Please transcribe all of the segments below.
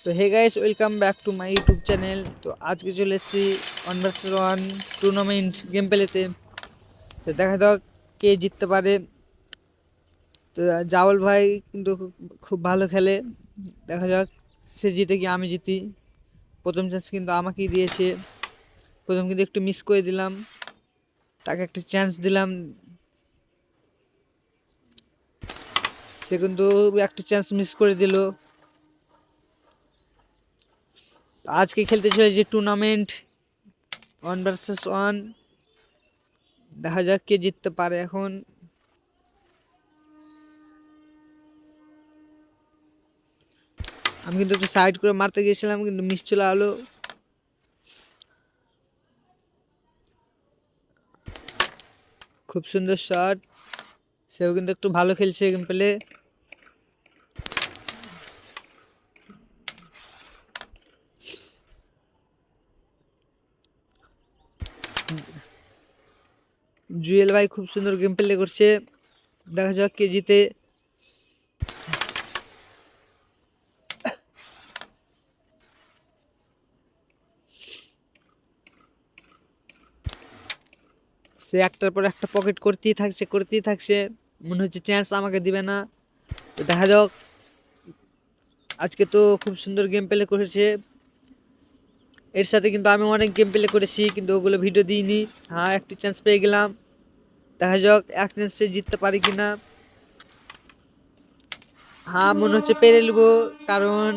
তো hey guys, welcome back to my YouTube channel. তো আজকে চলে এসেছি 1 vs 1 টুর্নামেন্ট গেম প্লেতে। তো দেখা যাক কে জিততে পারে। তো জাওয়াল ভাই কিন্তু খুব ভালো খেলে, দেখা যাক সে জিতে কি আমি জিতি। প্রথম চান্স কিন্তু আমাকেই দিয়েছে, প্রথম কিন্তু একটু মিস করে দিলাম, তাকে একটা চান্স দিলাম, সে কিন্তু একটা চান্স মিস করে দিল। আজকে খেলতে চলেছে টুর্নামেন্ট 1 vs 1, দেখা যাক কে জিততে পারে। এখন আমি কিন্তু একটু সাইড করে মারতে গিয়েছিলাম, কিন্তু মিস চলে আলো। খুব সুন্দর শট, সেও কিন্তু একটু ভালো খেলছে গেম প্লে। জুয়েল ভাই খুব সুন্দর গেম প্লে করছে, দেখা যাক কে জিতে। সে একটার পর একটা পকেট করতেই থাকছে, মনে হচ্ছে চান্স আমাকে দিবে না। তো দেখা যাক, আজকে তো খুব সুন্দর গেম প্লে করেছে। এর সাথে কিন্তু আমি অনেক গেম প্লে করেছি, কিন্তু ওগুলো ভিডিও দিইনি। হ্যাঁ, একটি চান্স পেয়ে গেলাম, দেখা যাক এক চান্সে জিততে পারি কিনা। হ্যাঁ, মনে হচ্ছে পেরে নেবো, কারণ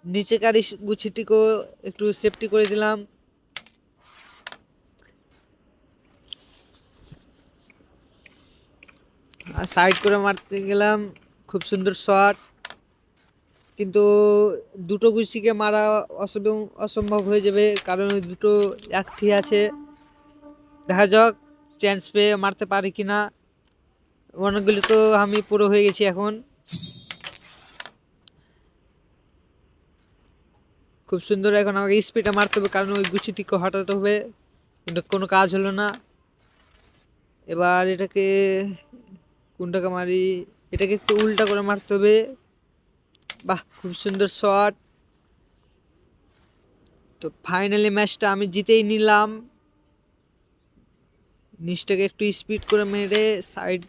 নিচেকার গুছিটিকেও একটু সেফটি করে দিলাম। আর সাইড করে মারতে গেলাম, খুব সুন্দর শট, কিন্তু দুটো গুছিকে মারা অসম্ভব হয়ে যাবে, কারণ ওই দুটো একটি আছে। দেখা যাক চান্স পেয়ে মারতে পারি কিনা। অনেকগুলি তো আমি পুরো হয়ে গেছি এখন। খুব সুন্দর, এখন আমাকে স্পিডে মারতে হবে, কারণ ওই গুছিটিকে হটাতে হবে, কিন্তু কোনো কাজ হলো না। এবার এটাকে কোনটাকে মারি, এটাকে একটু উল্টা করে মারতে হবে। বাহ, খুব সুন্দর শট। তো ফাইনালি ম্যাচটা আমি জিতেই নিলাম। নিচটাকে একটু স্পিড করে মেরে সাইড,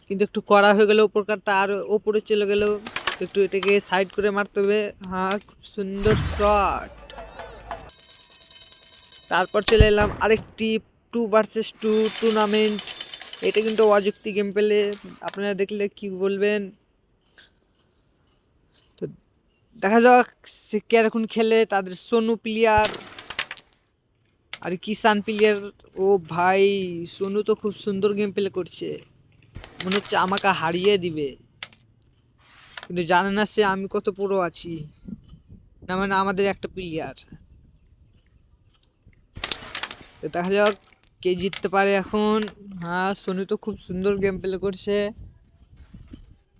কিন্তু একটু কড়া হয়ে গেল, উপর কাটটা আর ওপরে চলে গেল, একটু এটাকে সাইড করে মারতে হবে। হ্যাঁ, খুব সুন্দর শট। তারপর চলে এলাম আরেকটি 2 vs 2 টুর্নামেন্ট। এটা কিন্তু অযুক্তি গেম পেলে, আপনারা দেখলে কি বলবেন। তো দেখা যাক সে কে এখন খেলে, তাদের সোনু প্লেয়ার আর কিষান প্লেয়ার। ও ভাই, সোনু তো খুব সুন্দর গেম প্লে করছে, মনে হচ্ছে আমাকে হারিয়ে দিবে, কিন্তু জানে না সে আমি কত পুরো আছি, না মানে আমাদের একটা প্লেয়ার। তো দেখা যাক কে জিততে পারে এখন। হ্যাঁ, সোনু তো খুব সুন্দর গেম প্লে করছে,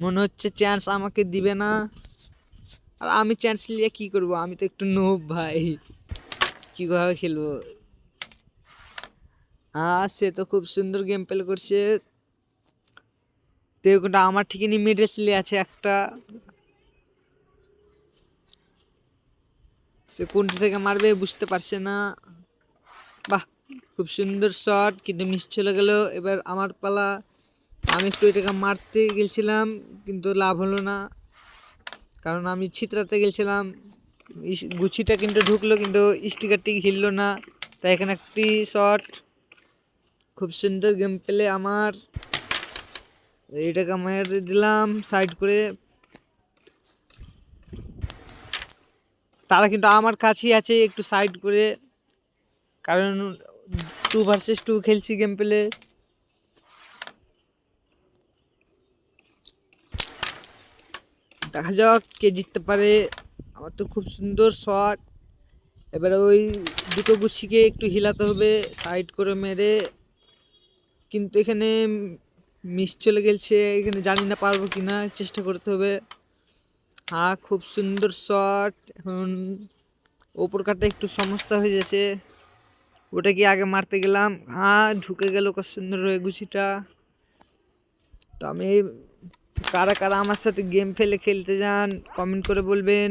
মনে হচ্ছে চান্স আমাকে দিবে না। আর আমি চান্স নিয়ে কি করব, আমি তো একটু নোব ভাই, কিভাবে খেলবো। হ্যাঁ, সে তো খুব সুন্দর গেম প্লে করছে। দেখুনটা আমার ঠিকই মিডল স্লে আছে একটা, সে কোনটা থেকে মারবে বুঝতে পারছে না। বাহ, খুব সুন্দর শট, কিন্তু মিস চলে গেল। এবার আমার পালা, আমি একটু এটাকে মারতে গেছিলাম, কিন্তু লাভ হলো না, কারণ আমি ছিতরাতে গেছিলাম। গুছিটা কিন্তু ঢুকলো, কিন্তু স্টিকারটি হিললো না। তাই এখানে একটি শট, খুব সুন্দর গেম প্লে আমার। এইটাকে মেরে দিলাম সাইড করে। তারা কিন্তু আমার কাছেই আছে, একটু সাইড করে, কারণ 2 vs 2 খেলছি গেম প্লে। দেখা যাক কে জিততে পারে। আমার তো খুব সুন্দর শট, এবারে ওই দুটো গুছিকে একটু হিলাতে হবে সাইড করে মেরে, কিন্তু এখানে মিস চলে গেছে, এখানে জানি না পারবো কিনা, চেষ্টা করতে হবে। হ্যাঁ, খুব সুন্দর শট। এখন ওপর কাটটা একটু সমস্যা হয়ে যাচ্ছে, ওটা কি আগে মারতে গেলাম। হ্যাঁ, ঢুকে গেল কত সুন্দর হয়ে গুছিটা। তো আমি কারা কারা আমার সাথে গেম ফেলে খেলতে যান কমেন্ট করে বলবেন।